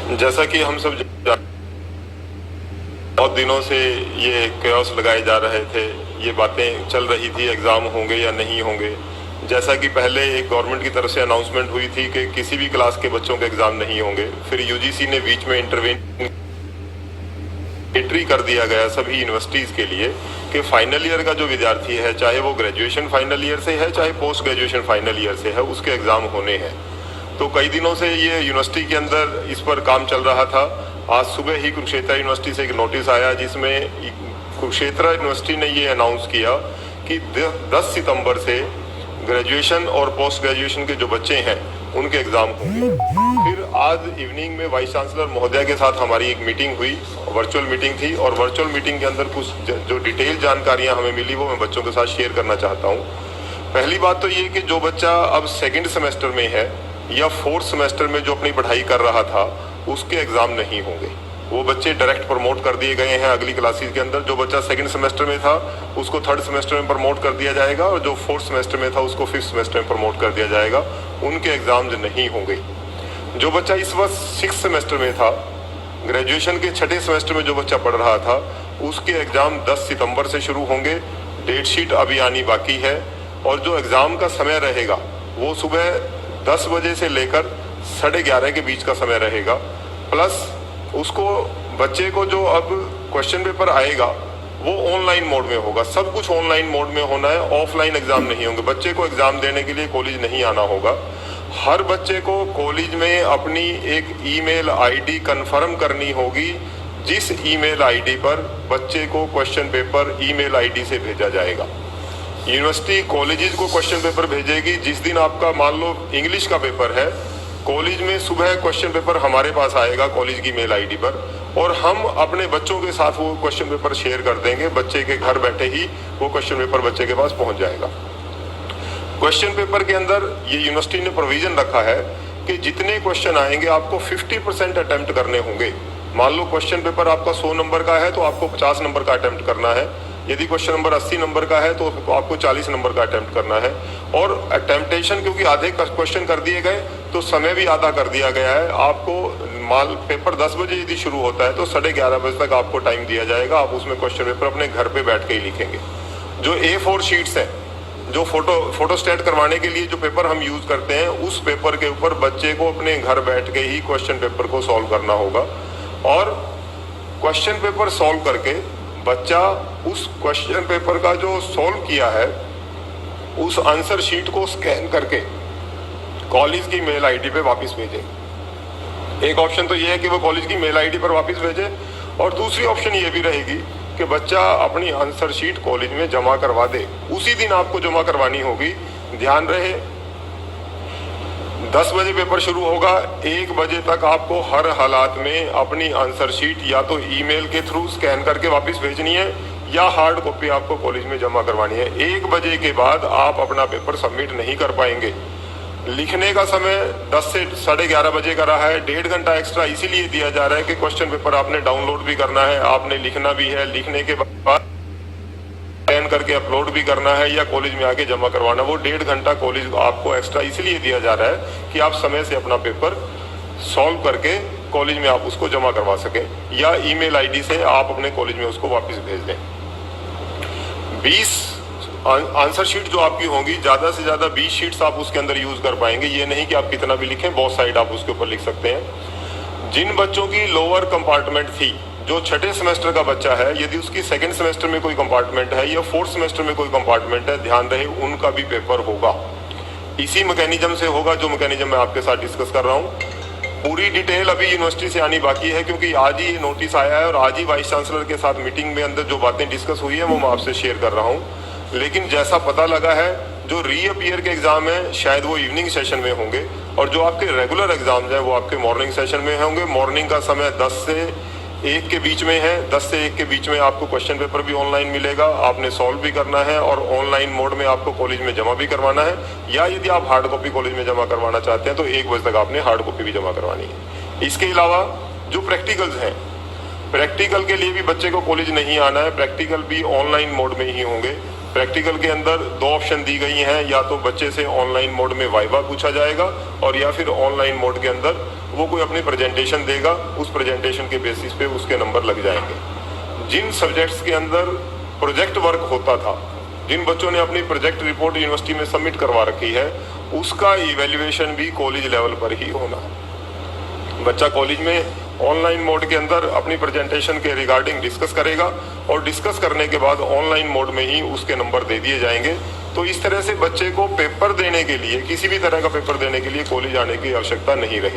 जैसा कि हम सब बहुत दिनों से ये कयास लगाए जा रहे थे, ये बातें चल रही थी एग्ज़ाम होंगे या नहीं होंगे। जैसा कि पहले एक गवर्नमेंट की तरफ से अनाउंसमेंट हुई थी कि किसी भी क्लास के बच्चों के एग्ज़ाम नहीं होंगे, फिर यूजीसी ने बीच में इंटरवेंटरी कर दिया गया सभी यूनिवर्सिटीज़ के लिए कि फाइनल ईयर का जो विद्यार्थी है, चाहे वो ग्रेजुएशन फाइनल ईयर से है चाहे पोस्ट ग्रेजुएशन फाइनल ईयर से है, उसके एग्ज़ाम होने हैं। तो कई दिनों से ये यूनिवर्सिटी के अंदर इस पर काम चल रहा था। आज सुबह ही कुरुक्षेत्र यूनिवर्सिटी से एक नोटिस आया जिसमें कुरुक्षेत्र यूनिवर्सिटी ने ये अनाउंस किया कि 10 सितंबर से ग्रेजुएशन और पोस्ट ग्रेजुएशन के जो बच्चे हैं उनके एग्ज़ाम होंगे। फिर आज इवनिंग में वाइस चांसलर महोदया के साथ हमारी एक मीटिंग हुई, वर्चुअल मीटिंग थी, और वर्चुअल मीटिंग के अंदर कुछ जो डिटेल जानकारियाँ हमें मिली वो मैं बच्चों के साथ शेयर करना चाहता हूँ। पहली बात तो ये कि जो बच्चा अब सेकेंड सेमेस्टर में है या फोर्थ सेमेस्टर में जो अपनी पढ़ाई कर रहा था उसके एग्ज़ाम नहीं होंगे। वो बच्चे डायरेक्ट प्रमोट कर दिए गए हैं अगली क्लासेस के अंदर। जो बच्चा सेकंड सेमेस्टर में था उसको थर्ड सेमेस्टर में प्रमोट कर दिया जाएगा, और जो फोर्थ सेमेस्टर में था उसको फिफ्थ सेमेस्टर में प्रमोट कर दिया जाएगा। उनके एग्ज़ाम नहीं होंगे। जो बच्चा इस वक्त सिक्स सेमेस्टर में था, ग्रेजुएशन के छठे सेमेस्टर में जो बच्चा पढ़ रहा था, उसके एग्ज़ाम 10 सितंबर से शुरू होंगे। डेट शीट अभी आनी बाकी है, और जो एग्ज़ाम का समय रहेगा वो सुबह 10 बजे से लेकर 11:30 के बीच का समय रहेगा। प्लस उसको बच्चे को जो अब क्वेश्चन पेपर आएगा वो ऑनलाइन मोड में होगा। सब कुछ ऑनलाइन मोड में होना है, ऑफलाइन एग्ज़ाम नहीं होंगे। बच्चे को एग्ज़ाम देने के लिए कॉलेज नहीं आना होगा। हर बच्चे को कॉलेज में अपनी एक ईमेल आईडी कंफर्म करनी होगी, जिस ईमेल आईडी पर बच्चे को क्वेश्चन पेपर ईमेल आईडी से भेजा जाएगा। यूनिवर्सिटी कॉलेजेस को क्वेश्चन पेपर भेजेगी। जिस दिन आपका मान लो इंग्लिश का पेपर है, कॉलेज में सुबह क्वेश्चन पेपर हमारे पास आएगा कॉलेज की मेल आईडी पर, और हम अपने बच्चों के साथ वो क्वेश्चन पेपर शेयर कर देंगे। बच्चे के घर बैठे ही वो क्वेश्चन पेपर बच्चे के पास पहुंच जाएगा। क्वेश्चन पेपर के अंदर ये यूनिवर्सिटी ने प्रोविजन रखा है कि जितने क्वेश्चन आएंगे आपको 50% अटेम्प्ट करने होंगे। मान लो क्वेश्चन पेपर आपका 100 नंबर का है तो आपको 50 नंबर का अटेम्प्ट करना है। यदि क्वेश्चन नंबर 80 नंबर का है तो आपको 40 नंबर का अटेम्प्ट करना है। और अटेम्प्टेशन क्योंकि आधे क्वेश्चन कर दिए गए तो समय भी आधा कर दिया गया है। आपको मान पेपर 10 बजे यदि शुरू होता है तो 11:30 बजे तक आपको टाइम दिया जाएगा। आप उसमें क्वेश्चन पेपर अपने घर पे बैठ के ही लिखेंगे। जो A4 शीट्स हैं, जो फोटोस्टेट करवाने के लिए जो पेपर हम यूज करते हैं, उस पेपर के ऊपर बच्चे को अपने घर बैठ के ही क्वेश्चन पेपर को सॉल्व करना होगा। और क्वेश्चन पेपर सॉल्व करके बच्चा उस क्वेश्चन पेपर का जो सॉल्व किया है उस आंसर शीट को स्कैन करके कॉलेज की मेल आईडी पे वापस भेजे। एक ऑप्शन तो ये है कि वो कॉलेज की मेल आईडी पर वापस भेजे, और दूसरी ऑप्शन ये भी रहेगी कि बच्चा अपनी आंसर शीट कॉलेज में जमा करवा दे। उसी दिन आपको जमा करवानी होगी। ध्यान रहे 10 बजे पेपर शुरू होगा, 1 बजे तक आपको हर हालात में अपनी आंसर शीट या तो ईमेल के थ्रू स्कैन करके वापस भेजनी है या हार्ड कॉपी आपको कॉलेज में जमा करवानी है। 1 बजे के बाद आप अपना पेपर सबमिट नहीं कर पाएंगे। लिखने का समय 10 से 11:30 बजे का रहा है। 1.5 घंटा एक्स्ट्रा इसीलिए दिया जा रहा है कि क्वेश्चन पेपर आपने डाउनलोड भी करना है, आपने लिखना भी है, लिखने के बाद स्कैन करके अपलोड भी करना है या कॉलेज में आके जमा करवाना। वो 1.5 घंटा कॉलेज आपको एक्स्ट्रा इसीलिए दिया जा रहा है कि आप समय से अपना पेपर सॉल्व करके कॉलेज में आप उसको जमा करवा सकें, या ईमेल आईडी से आप अपने कॉलेज में उसको वापस भेज दें। 20 आंसर शीट जो आपकी होंगी, ज़्यादा से ज़्यादा 20 शीट्स आप उसके अंदर यूज़ कर पाएंगे। ये नहीं कि आप कितना भी लिखें, बहुत साइड आप उसके ऊपर लिख सकते हैं। जिन बच्चों की लोअर कंपार्टमेंट थी, जो छठे सेमेस्टर का बच्चा है, यदि उसकी सेकंड सेमेस्टर में कोई कंपार्टमेंट है या फोर्थ सेमेस्टर में कोई कंपार्टमेंट है, ध्यान रहे उनका भी पेपर होगा। इसी मैकेनिज्म से होगा जो मैकेनिज्म मैं आपके साथ डिस्कस कर रहा हूँ। पूरी डिटेल अभी यूनिवर्सिटी से आनी बाकी है, क्योंकि आज ही ये नोटिस आया है और आज ही वाइस चांसलर के साथ मीटिंग में अंदर जो बातें डिस्कस हुई है वो मैं आपसे शेयर कर रहा हूँ। लेकिन जैसा पता लगा है, जो रीअपियर के एग्जाम है शायद वो इवनिंग सेशन में होंगे, और जो आपके रेगुलर एग्जाम्स हैं वो आपके मॉर्निंग सेशन में होंगे। मॉर्निंग का समय 10 से 1 के बीच में है। 10 से 1 के बीच में आपको क्वेश्चन पेपर भी ऑनलाइन मिलेगा, आपने सॉल्व भी करना है, और ऑनलाइन मोड में आपको कॉलेज में जमा भी करवाना है, या यदि आप हार्ड कॉपी कॉलेज में जमा करवाना चाहते हैं तो 1 बजे तक आपने हार्ड कॉपी भी जमा करवानी है। इसके अलावा जो प्रैक्टिकल्स हैं, प्रैक्टिकल के लिए भी बच्चे को कॉलेज नहीं आना है, प्रैक्टिकल भी ऑनलाइन मोड में ही होंगे। प्रैक्टिकल के अंदर दो ऑप्शन दी गई हैं, या तो बच्चे से ऑनलाइन मोड में वाइवा पूछा जाएगा और या फिर ऑनलाइन मोड के अंदर वो कोई अपनी प्रेजेंटेशन देगा, उस प्रेजेंटेशन के बेसिस पे उसके नंबर लग जाएंगे। जिन सब्जेक्ट्स के अंदर प्रोजेक्ट वर्क होता था, जिन बच्चों ने अपनी प्रोजेक्ट रिपोर्ट यूनिवर्सिटी में सबमिट करवा रखी है, उसका इवैल्यूएशन भी कॉलेज लेवल पर ही होना है। बच्चा कॉलेज में ऑनलाइन मोड के अंदर अपनी प्रेजेंटेशन के रिगार्डिंग डिस्कस करेगा और डिस्कस करने के बाद ऑनलाइन मोड में ही उसके नंबर दे दिए जाएंगे। तो इस तरह से बच्चे को पेपर देने के लिए, किसी भी तरह का पेपर देने के लिए कॉलेज आने की आवश्यकता नहीं रही।